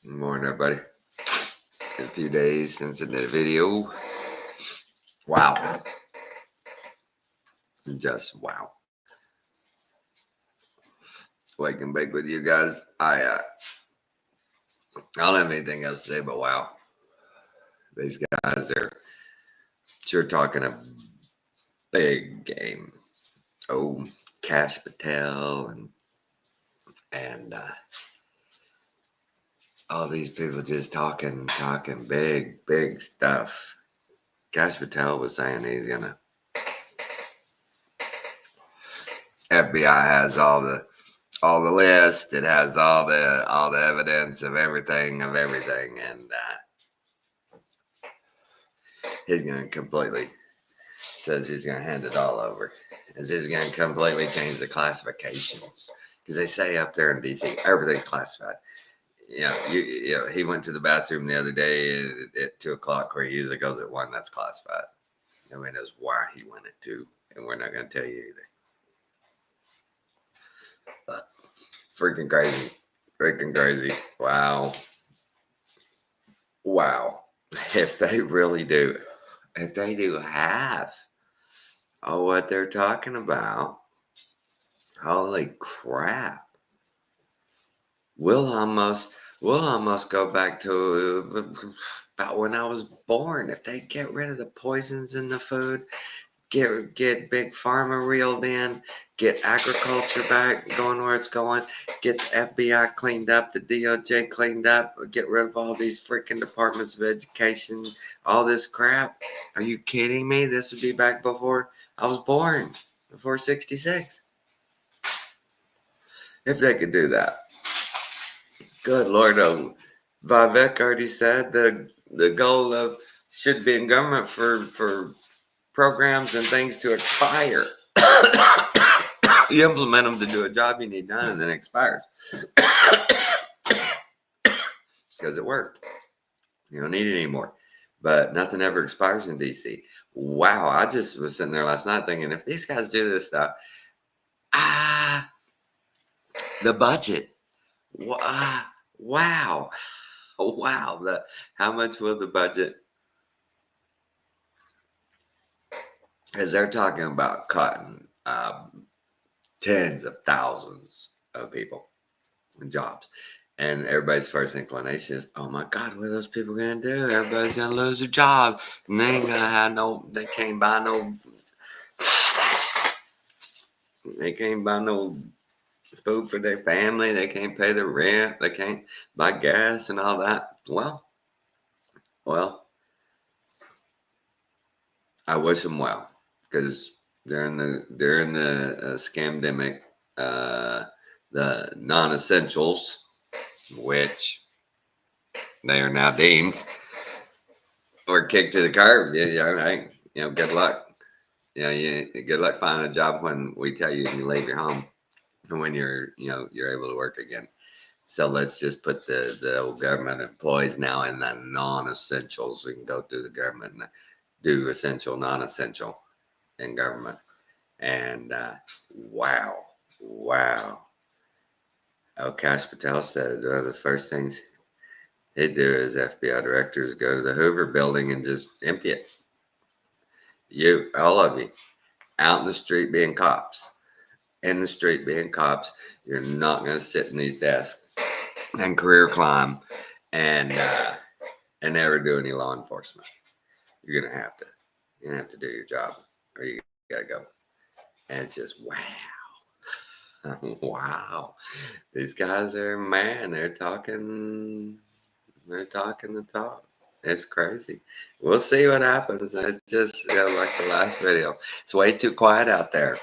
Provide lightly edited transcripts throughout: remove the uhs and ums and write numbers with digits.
Good morning, everybody. A few days since I did a video. Wow. Just wow. Wake and bake with you guys. I don't have anything else to say but wow. These guys are sure talking a big game. Oh, Cash Patel and all these people just talking big stuff. Cash Patel was saying he's gonna FBI has all the list. It has all the evidence of everything, and he's going to completely says he's going to hand it all over. Is he's going to completely change the classifications because they say up there in DC everything's classified. You know, he went to the bathroom the other day at 2 o'clock where he usually goes at 1. That's classified. Nobody knows why he went at 2, and we're not going to tell you either. But freaking crazy. Wow. If they really do, if they do half of what they're talking about, holy crap. We'll almost go back to about when I was born. If they get rid of the poisons in the food, get big pharma reeled in, get agriculture back going where it's going, get the FBI cleaned up, the DOJ cleaned up, get rid of all these freaking departments of education, all this crap. Are you kidding me? This would be back before I was born, before 66. If they could do that. Good Lord, Vivek already said the goal of should be in government for programs and things to expire. You implement them to do a job you need done, and then it expires because it worked. You don't need it anymore. But nothing ever expires in DC. Wow, I just was sitting there last night thinking, if these guys do this stuff, the budget. Wow, wow. How much will the budget? Because they're talking about cutting tens of thousands of people and jobs. And everybody's first inclination is, oh my God, what are those people going to do? Everybody's going to lose their job. And they ain't going to have they can't buy no food for their family. They can't pay their rent. They can't buy gas and all that. Well, I wish them well because during the scamdemic, the non-essentials, which they are now deemed, were kicked to the curb. Good luck. Good luck finding a job when we tell you leave your home and when you're able to work again. So let's just put the old government employees now in the non-essentials. We can go through the government and do essential, non-essential in government. And wow. Oh, Cash Patel said one of the first things he'd do as FBI director is go to the Hoover building and just empty it. All of you, out in the street being cops. In the street being cops. You're not going to sit in these desks and career climb and never do any law enforcement. You're going to have to do your job or you got to go. And it's just wow. Wow. These guys are, man, they're talking the talk. It's crazy. We'll see what happens. It just like the last video. It's way too quiet out there.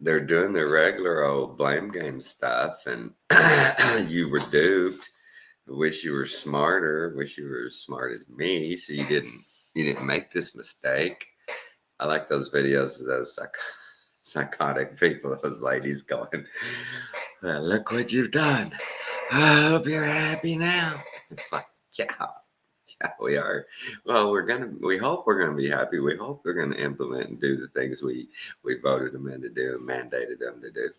They're doing the regular old blame game stuff, and you were duped. Wish you were smarter. Wish you were as smart as me, so you didn't make this mistake. I like those videos of those psychotic people, those ladies going, well, look what you've done. I hope you're happy now. It's like, yeah, we are. Well, we hope we're gonna be happy. We hope they're gonna implement and do the things we voted them in to do and mandated them to do.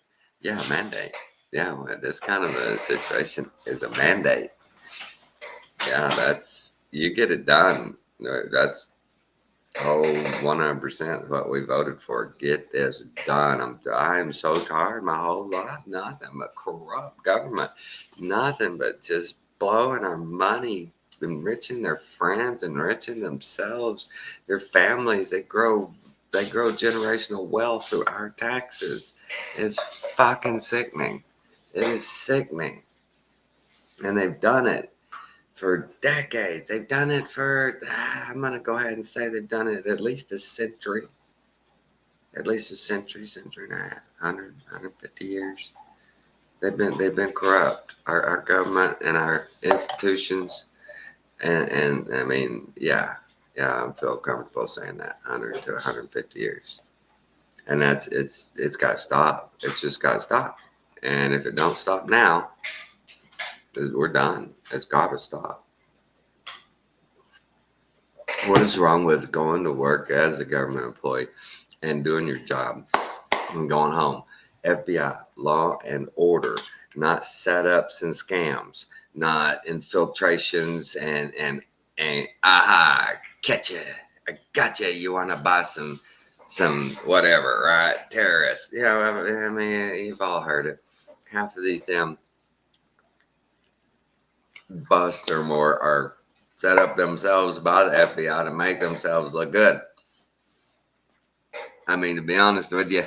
Yeah, mandate. Yeah, well, this kind of a situation is a mandate. Yeah, that's you get it done. That's oh 100% what we voted for. Get this done. I'm so tired. My whole life, nothing but corrupt government, nothing but just blowing our money, enriching their friends, enriching themselves, their families. They grow generational wealth through our taxes. It's fucking sickening. It is sickening, and they've done it for decades. They've done it for, I'm going to go ahead and say they've done it at least a century, century and a half, 150 years. They've been corrupt. Our government and our institutions, and I mean, yeah, I feel comfortable saying that 100 to 150 years. And it's got to stop. It's just got to stop. And if it don't stop now, we're done. It's got to stop. What is wrong with going to work as a government employee and doing your job and going home? FBI, law and order, not setups and scams, not infiltrations and aha, catch you, I got you. You want to buy some whatever, right? Terrorists. Yeah, I mean, you've all heard it. Half of these damn busts or more are set up themselves by the FBI to make themselves look good. I mean, to be honest with you,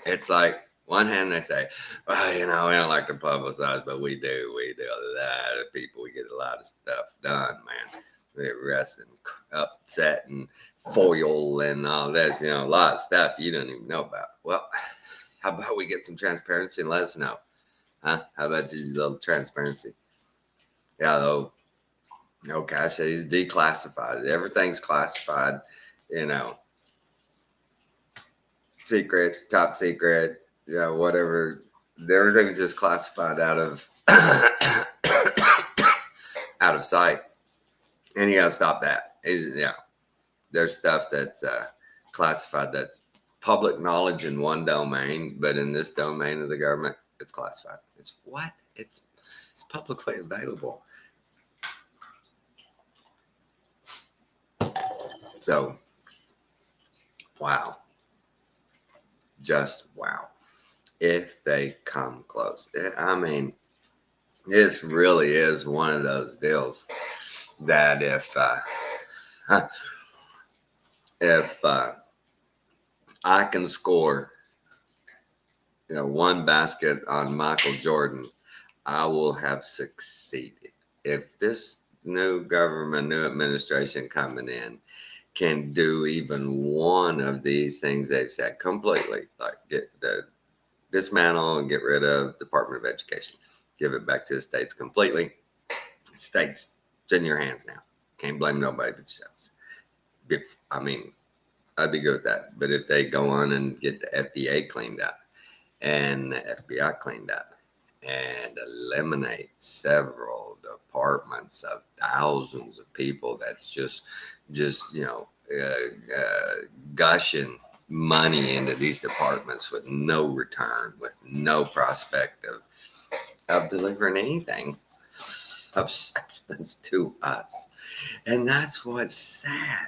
it's like one hand they say, well, we don't like to publicize, but we do. We do a lot of people. We get a lot of stuff done, man. We arrest and upset and foil and all this, a lot of stuff you don't even know about. Well, how about we get some transparency and let us know? Huh? How about just a little transparency? Yeah, though. Oh gosh, he's declassified. Everything's classified, you know, secret, top secret, whatever. Everything's just classified out of out of sight, and you gotta stop that. There's stuff that's classified that's public knowledge in one domain, but in this domain of the government, it's classified. It's what? It's publicly available. So, wow. Just wow. If they come close. I mean, this really is one of those deals that if I can score, one basket on Michael Jordan, I will have succeeded. If this new government, new administration coming in can do even one of these things they've said completely, like get the dismantle and get rid of Department of Education, give it back to the states completely. States, it's in your hands now. Can't blame nobody but yourselves. I mean, I'd be good with that. But if they go on and get the FDA cleaned up and the FBI cleaned up and eliminate several departments of thousands of people that's just gushing money into these departments with no return, with no prospect of delivering anything of substance to us. And that's what's sad.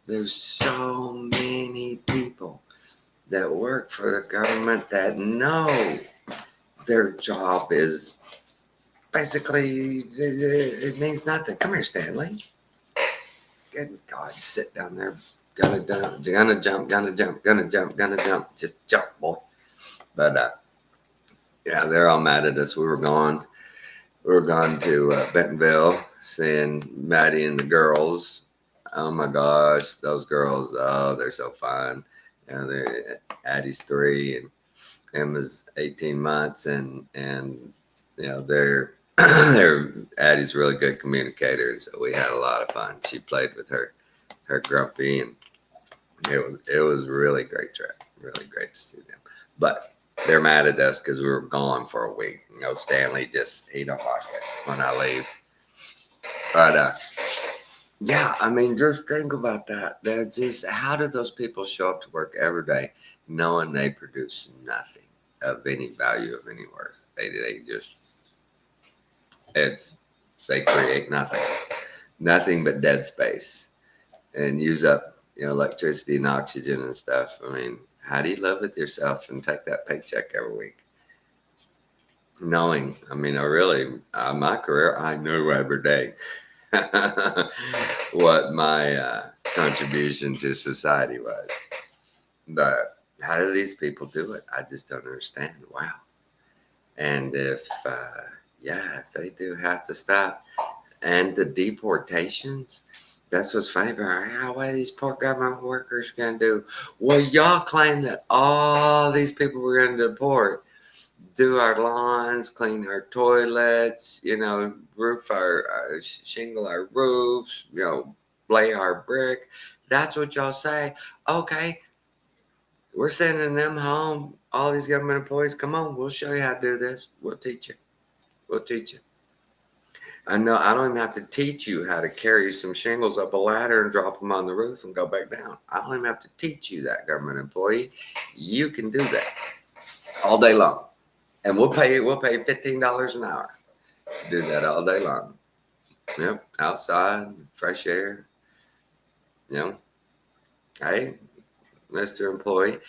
There's so many people that work for the government that know their job is basically, it means nothing. Come here, Stanley. Good God, you sit down there. Gonna jump. Just jump, boy. But they're all mad at us. We were gone to Bentonville, seeing Maddie and the girls. Oh my gosh, those girls! Oh, they're so fun. Addie's 3 and Emma's 18 months, and they're Addie's a really good communicator, and so we had a lot of fun. She played with her Grumpy, and it was a really great trip. Really great to see them, but they're mad at us because we were gone for a week. Stanley he don't like it when I leave. But I mean, just think about that. How do those people show up to work every day knowing they produce nothing? of any value of any worth. They just, it's, they create nothing but dead space and use up, electricity and oxygen and stuff. I mean, how do you live with yourself and take that paycheck every week? Knowing, I mean, my career, I know every day what my contribution to society was. But how do these people do it? I just don't understand. Wow. And if they do have to stop, and the deportations, that's what's funny about what are these poor government workers going to do? Well, y'all claim that all these people we're going to deport do our lawns, clean our toilets, roof shingle our roofs, lay our brick. That's what y'all say. Okay, we're sending them home. All these government employees, come on, we'll show you how to do this. We'll teach you. We'll teach you. I know I don't even have to teach you how to carry some shingles up a ladder and drop them on the roof and go back down. I don't even have to teach you that, government employee. You can do that all day long. And we'll pay $15 an hour to do that all day long. Yep, outside, fresh air. Hey, Mr. Employee,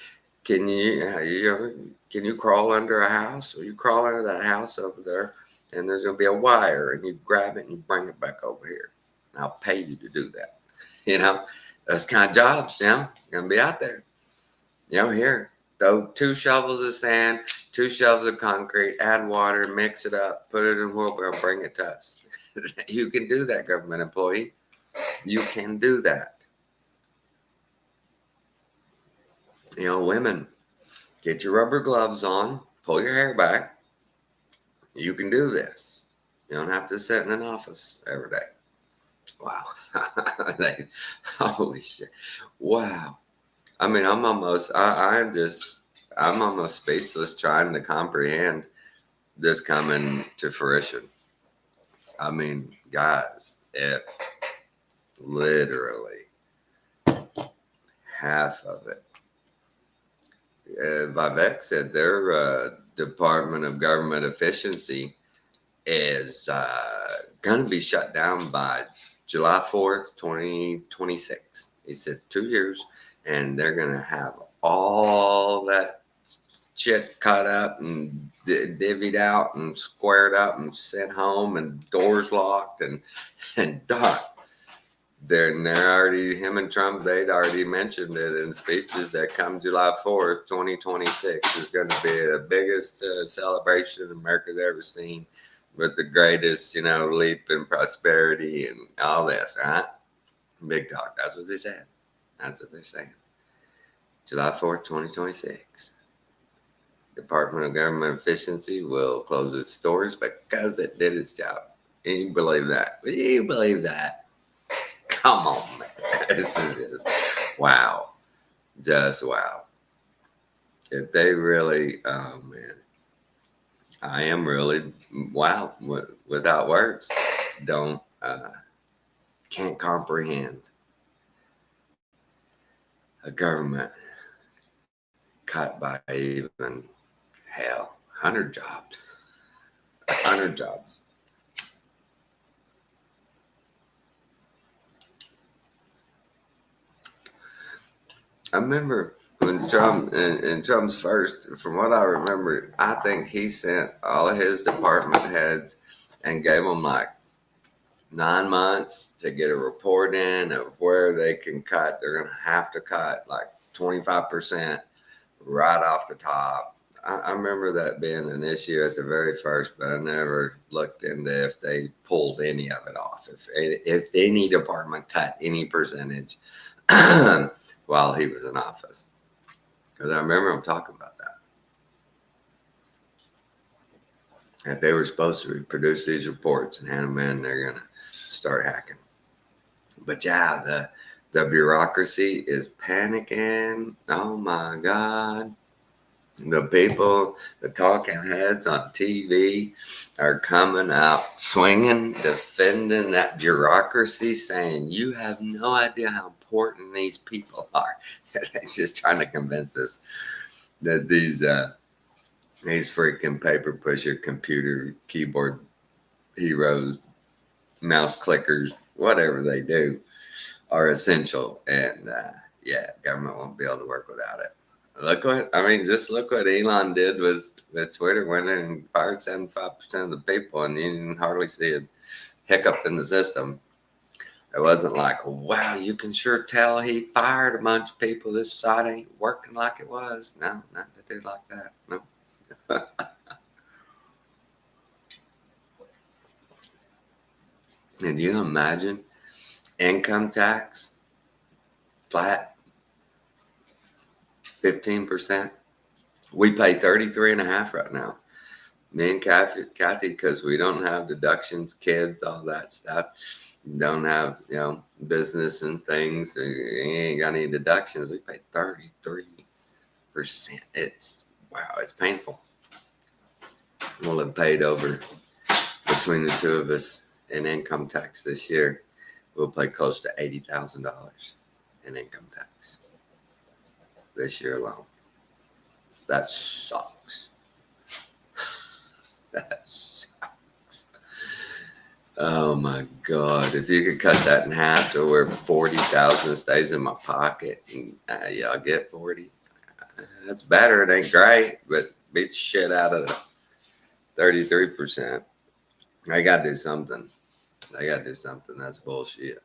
can you crawl under a house? Or you crawl under that house over there, and there's gonna be a wire, and you grab it and you bring it back over here. And I'll pay you to do that. Those kind of jobs. Gonna be out there. Here. Throw 2 shovels of sand, 2 shovels of concrete, add water, mix it up, put it in a wheelbarrow, and bring it to us. You can do that, government employee. You can do that. Women, get your rubber gloves on, pull your hair back. You can do this. You don't have to sit in an office every day. Wow. Holy shit. Wow. I mean, I'm almost speechless trying to comprehend this coming to fruition. I mean, guys, if literally half of it, Vivek said their Department of Government Efficiency is going to be shut down by July 4th, 2026. He said 2 years. And they're going to have all that shit cut up and divvied out and squared up and sent home and doors locked and done. They're already, him and Trump, they'd already mentioned it in speeches that come July 4th, 2026 is going to be the biggest celebration America's ever seen, with the greatest, leap in prosperity and all this, right? Big talk. That's what they said. That's what they're saying. July 4th, 2026. Department of Government Efficiency will close its doors because it did its job. Can you believe that? Will you believe that? Come on, man. This is just wow. Just wow. If they really, oh man. I am really, wow, without words. Can't comprehend a government cut by even 100 jobs. 100 jobs. I remember when Trump, in Trump's first, from what I remember, I think he sent all of his department heads and gave them like 9 months to get a report in of where they can cut. They're going to have to cut like 25% right off the top. I remember that being an issue at the very first, but I never looked into if they pulled any of it off. If any department cut any percentage while he was in office. Because I remember him talking about that. That they were supposed to produce these reports and hand them in, they're going to start hacking. But yeah, the bureaucracy is panicking. Oh my God. The people, the talking heads on TV are coming out swinging, defending that bureaucracy, saying, you have no idea how important these people are. They're just trying to convince us that these These freaking paper pusher, computer, keyboard heroes, mouse clickers, whatever they do, are essential. And yeah, government won't be able to work without it. Look what I mean. Just look what Elon did with Twitter. Went in and fired 75% of the people, and you didn't hardly see a hiccup in the system. It wasn't like, wow, you can sure tell he fired a bunch of people. This site ain't working like it was. No, not to do like that. No. And you imagine income tax flat 15%. We pay 33.5 right now. Me and Kathy, because we don't have deductions, kids, all that stuff. Don't have, business and things. So you ain't got any deductions. We pay 33%. It's wow, it's painful. We'll have paid over between the two of us in income tax this year. We'll pay close to $80,000 in income tax this year alone. That sucks. That sucks. Oh my God. If you could cut that in half to where 40,000 stays in my pocket, and yeah, I'll get 40. That's better. It ain't great, but beat shit out of the 33%. I got to do something. That's bullshit.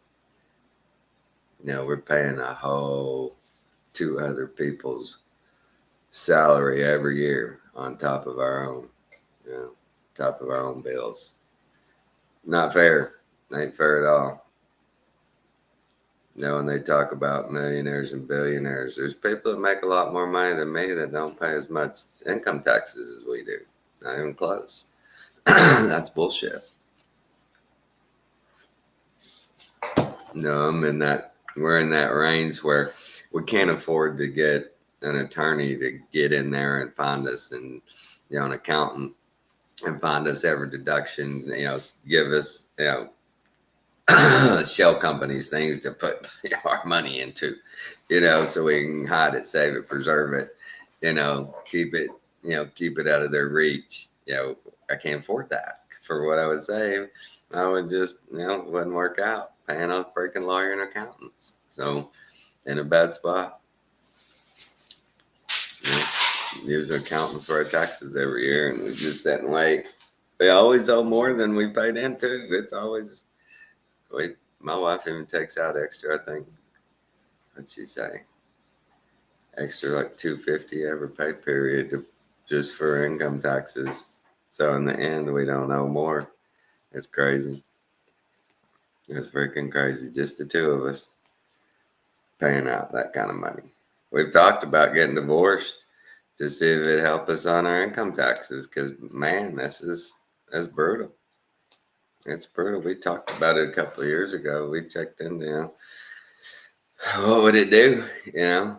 We're paying a whole two other people's salary every year on top of our own, top of our own bills. Not fair. Ain't fair at all. When they talk about millionaires and billionaires, there's people that make a lot more money than me that don't pay as much income taxes as we do. Not even close. That's bullshit. We're in that range where we can't afford to get an attorney to get in there and find us, and an accountant and find us every deduction, give us, shell companies things to put our money into, so we can hide it, save it, preserve it, keep it out of their reach. I can't afford that. For what I would save, I would just, it wouldn't work out paying a freaking lawyer and accountants. So in a bad spot. Use an accountant for our taxes every year, and we just sit and wait. They always owe more than we paid into. It's always, my wife even takes out extra, I think. What'd she say? Extra like $250 every pay period just for income taxes. So in the end, we don't owe more. It's crazy. It's freaking crazy. Just the two of us paying out that kind of money. We've talked about getting divorced to see if it'd help us on our income taxes, because man, that's brutal. It's brutal. We talked about it a couple of years ago. We checked into, what would it do? It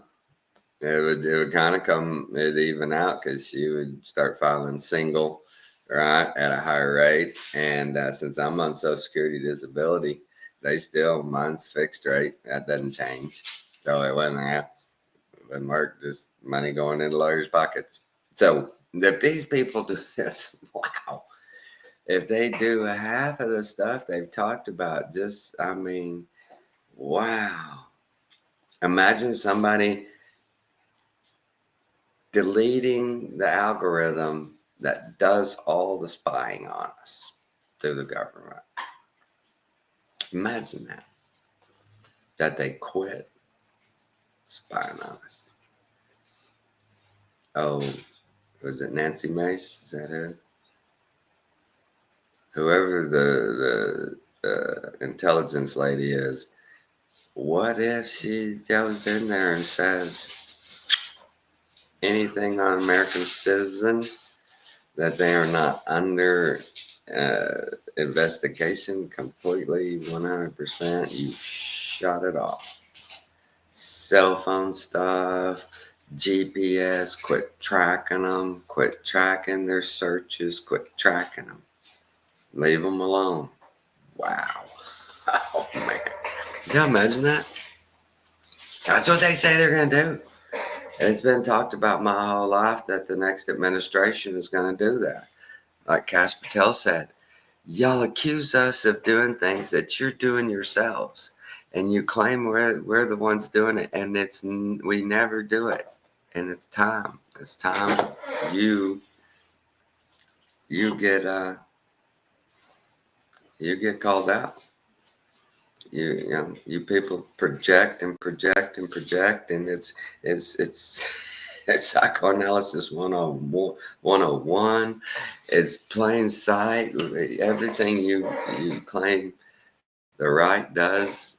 would kind of it'd even out, because she would start filing single, right, at a higher rate. And since I'm on Social Security disability, mine's fixed rate. That doesn't change. So it wouldn't work. Just money going into lawyers' pockets. So if these people do this, wow. If they do a half of the stuff they've talked about, wow. Imagine somebody deleting the algorithm that does all the spying on us through the government. Imagine that they quit spying on us. Oh, was it Nancy Mace? Is that her? Whoever the intelligence lady is, what if she goes in there and says anything on American citizen that they are not under investigation completely 100%? You shut it off. Cell phone stuff, GPS, quit tracking them, quit tracking their searches, quit tracking them. Leave them alone. Wow. Oh, man. Can you imagine that? That's what they say they're going to do. And it's been talked about my whole life that the next administration is going to do that. Like Kash Patel said, y'all accuse us of doing things that you're doing yourselves. And you claim we're the ones doing it, and we never do it. And it's time. It's time you you get you get called out. You people project and project and project, and it's it's psychoanalysis 101. It's plain sight. Everything you claim the right does,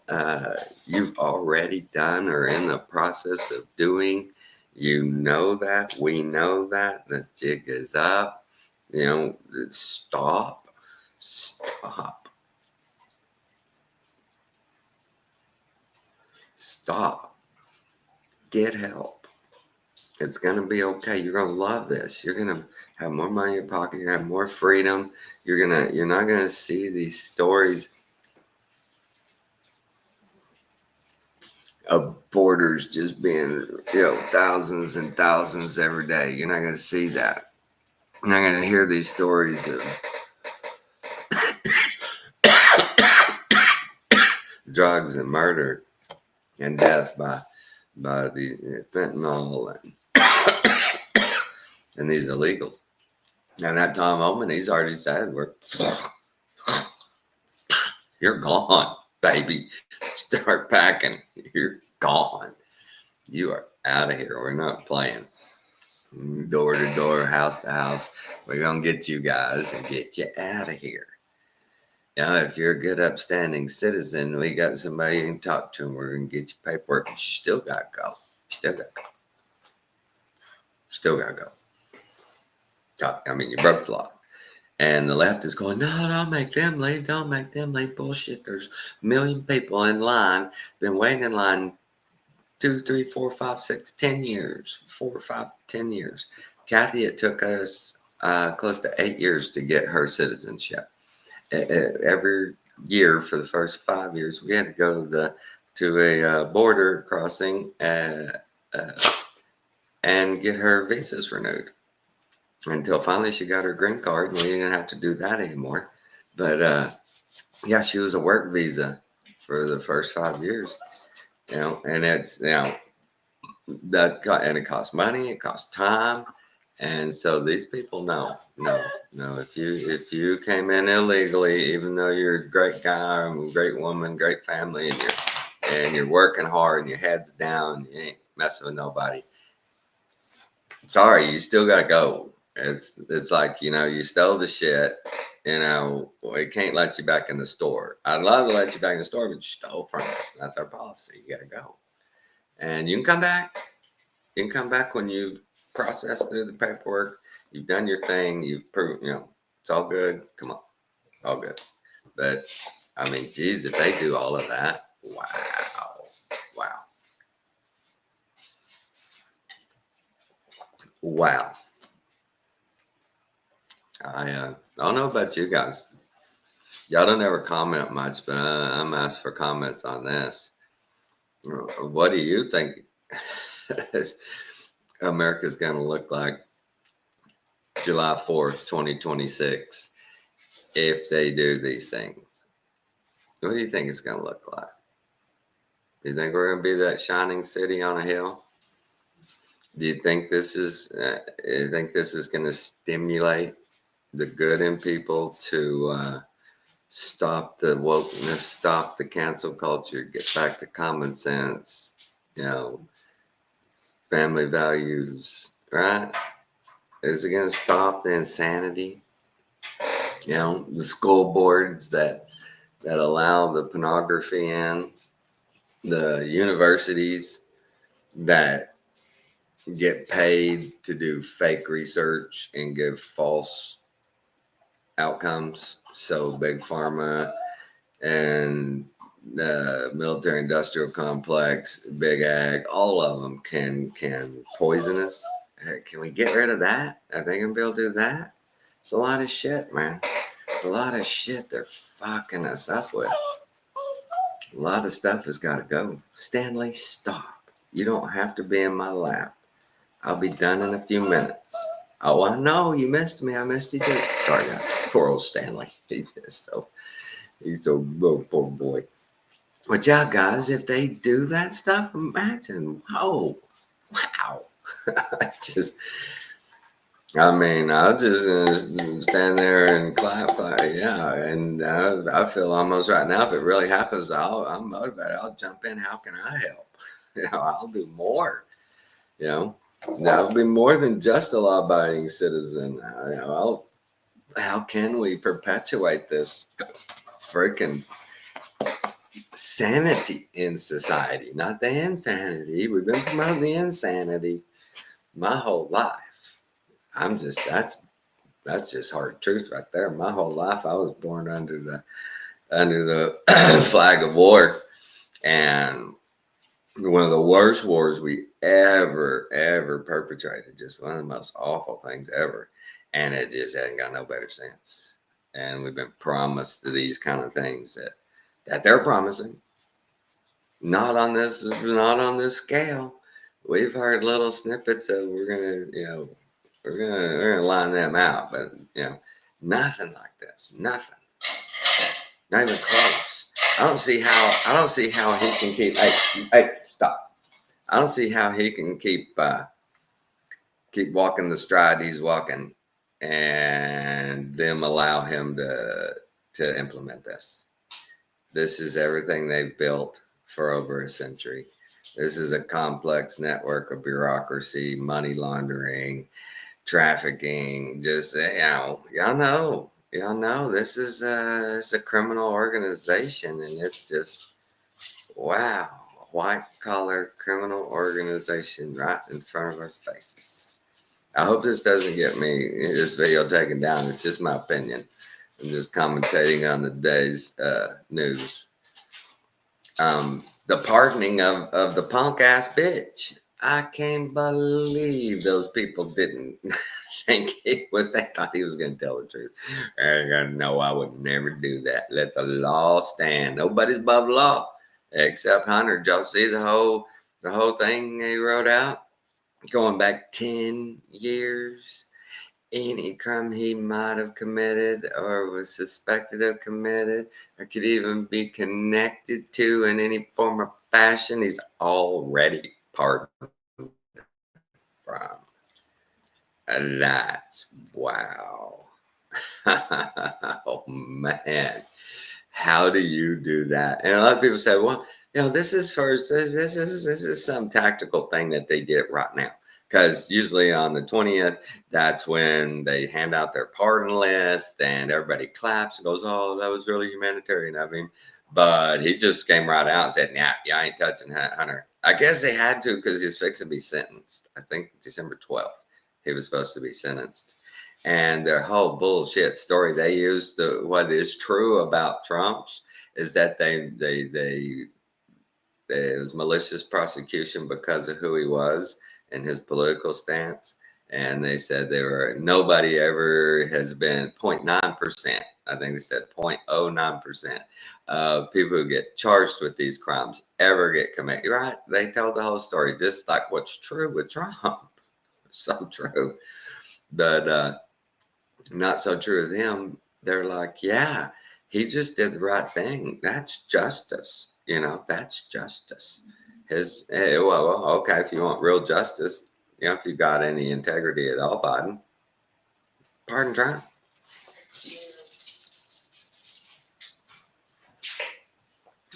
you've already done or in the process of doing. You know that. We know that. The jig is up. Stop. Stop. Stop. Get help. It's going to be okay. You're going to love this. You're going to have more money in your pocket. You're going to have more freedom. You're not going to see these stories of borders just being, thousands and thousands every day. You're not going to see that. You're not going to hear these stories of drugs and murder and death by the fentanyl and these illegals. And that Tom Oman, he's already said, you're gone, baby. Start packing. You're gone. You are out of here. We're not playing. Door to door, house to house. We're going to get you guys and get you out of here. If you're a good, upstanding citizen, we got somebody you can talk to, and we're going to get you paperwork. But you still got to go. Still got to go. You broke the law. And the left is going, no, don't make them leave. Don't make them leave. Bullshit. There's a million people in line, been waiting in line 2, 3, 4, 5, 6, 10 years. 4, 5, 10 years. Kathy, it took us close to 8 years to get her citizenship. Every year for the first 5 years, we had to go to a border crossing and get her visas renewed. Until finally she got her green card, and we didn't have to do that anymore. But she was a work visa for the first 5 years. And it's and it costs money, it costs time, and so these people no. If you came in illegally, even though you're a great guy or a great woman, great family, and you're working hard and your head's down, you ain't messing with nobody. Sorry, you still gotta go. It's like, you stole the shit, we can't let you back in the store. I'd love to let you back in the store, but you stole from us. That's our policy. You gotta go. And you can come back. You can come back when you process through the paperwork. You've done your thing. You've proved, it's all good. Come on. All good. But, geez, if they do all of that, wow. I don't know about you guys. Y'all don't ever comment much, but I'm asked for comments on this. What do you think America's going to look like July 4th, 2026, if they do these things? What do you think it's going to look like? Do you think we're going to be that shining city on a hill? Do you think this is going to stimulate the good in people to stop the wokeness, stop the cancel culture, get back to common sense, family values, right? Is it going to stop the insanity? The school boards that allow the pornography in, the universities that get paid to do fake research and give false outcomes. So big pharma and the military industrial complex, big ag, all of them can poison us. Can we get rid of that? Are they gonna be able to do that? It's a lot of shit, man. It's a lot of shit they're fucking us up with. A lot of stuff has got to go. Stanley, stop. You don't have to be in my lap. I'll be done in a few minutes. Oh, I know you missed me. I missed you too. Sorry, guys. Poor old Stanley. He's so oh, poor boy. But yeah, guys, if they do that stuff, imagine. Whoa, wow. just, I mean, I'll just stand there and clap. Yeah, and I feel almost right now, if it really happens, I'm motivated. I'll jump in. How can I help? I'll do more. You know, that'll be more than just a law-abiding citizen. How can we perpetuate this freaking sanity in society? Not the insanity. We've been promoting the insanity my whole life. That's just hard truth right there. My whole life, I was born under the flag of war, and one of the worst wars we ever perpetrated. Just one of the most awful things ever, and it just hasn't got no better since. And we've been promised these kind of things that they're promising. Not on this scale. We've heard little snippets of we're gonna line them out, but nothing like this. Nothing. Not even close. I don't see how he can keep. Hey, stop. I don't see how he can keep walking the stride he's walking, and them allow him to implement this. This is everything they've built for over a century. This is a complex network of bureaucracy, money laundering, trafficking. Just y'all know this is it's a criminal organization, and it's just wow, white collar criminal organization right in front of our faces. I hope this doesn't get this video taken down. It's just my opinion. I'm just commentating on the day's news. The pardoning of the punk ass bitch. I can't believe those people didn't think they thought he was going to tell the truth. No, I would never do that. Let the law stand. Nobody's above the law except Hunter. Did y'all see the whole thing he wrote out? Going back 10 years. Any crime he might have committed or was suspected of committed or could even be connected to in any form or fashion, he's already pardoned from. And that's wow. Oh man, how do you do that? And a lot of people say, well, this is some tactical thing that they did right now. Because usually on the 20th, that's when they hand out their pardon list and everybody claps and goes, oh, that was really humanitarian of him. But he just came right out and said, nah, I ain't touching Hunter. I guess they had to because he was fixing to be sentenced. I think December 12th, he was supposed to be sentenced. And their whole bullshit story they used, what is true about Trump's, is that it was malicious prosecution because of who he was and his political stance. And they said nobody ever has been 0.9%. I think they said 0.09% of people who get charged with these crimes ever get committed. Right? They told the whole story, just like what's true with Trump. So true. But not so true with him. They're like, yeah, he just did the right thing. That's justice. That's justice. Well, okay, if you want real justice, if you got any integrity at all, Biden, pardon Trump.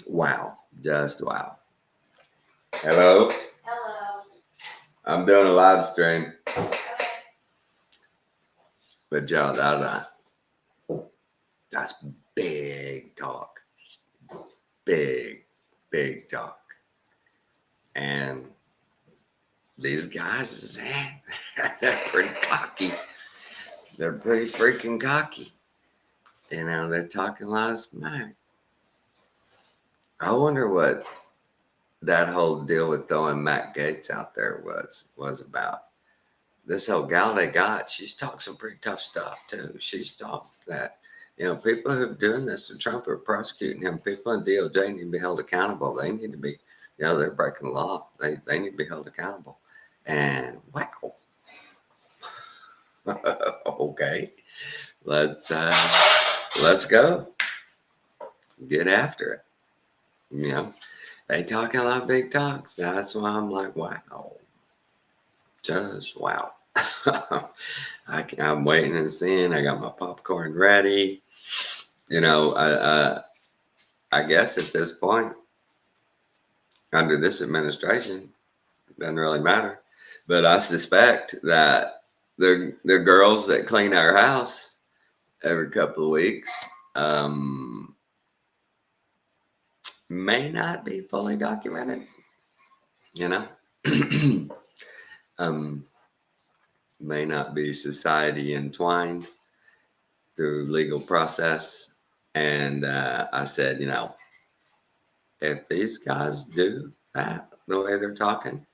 Wow, just wow. Hello. I'm doing a live stream. But y'all, that's big talk. Big talk. And these guys, they're pretty cocky. They're pretty freaking cocky. They're talking a lot of smack. I wonder what that whole deal with throwing Matt Gaetz out there was about. This whole gal they got, she's talked some pretty tough stuff too. She's talked that, people who are doing this to Trump are prosecuting him. People in DOJ need to be held accountable. They need to be, they're breaking the law. They need to be held accountable. And wow. Okay, let's go get after it. You know, they talking a lot of big talks. That's why I'm like, wow, just wow. I'm waiting and seeing. I got my popcorn ready. You know, I guess at this point, under this administration, it doesn't really matter. But I suspect that the girls that clean our house every couple of weeks may not be fully documented. You know, may not be society entwined through legal process. And I said, you know, if these guys do that the way they're talking,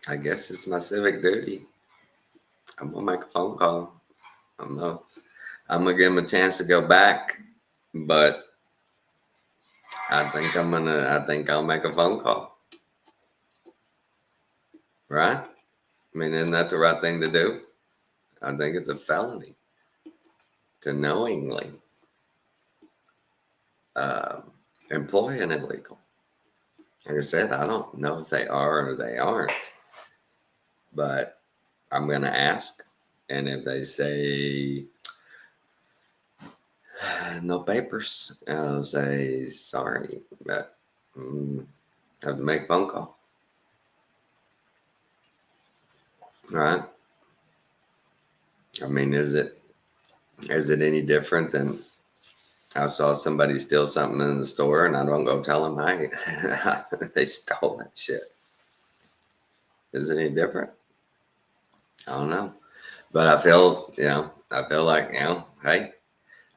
I guess it's my civic duty. I'm gonna make a phone call. I'm gonna give them a chance to go back, but I think I'll make a phone call. Right? I mean, isn't that the right thing to do? I think it's a felony to knowingly uh, employ an illegal. Like I said, I don't know if they are or they aren't, but I'm going to ask. And if they say no papers, I'll say sorry, but have to make a phone call. All right. I mean, is it any different than I saw somebody steal something in the store and I don't go tell them, hey, they stole that shit? Is it any different? I don't know. But I feel like, hey,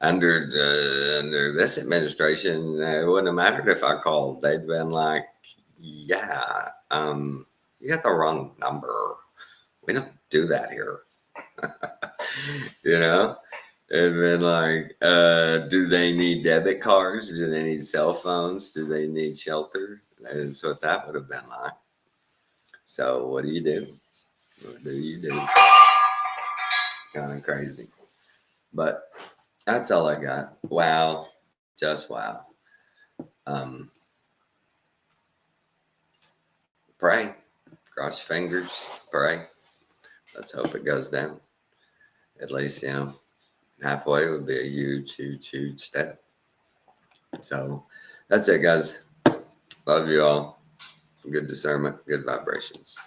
under this administration, it wouldn't have mattered if I called. They'd been like, yeah, you got the wrong number. We don't do that here. You know? And been like, do they need debit cards? Do they need cell phones? Do they need shelter? That's what that would have been like. So what do you do? What do you do? Kind of crazy. But that's all I got. Wow. Just wow. Pray. Cross your fingers. Pray. Let's hope it goes down. At least, halfway would be a huge, huge, huge step. So that's it, guys. Love you all. Good discernment, good vibrations.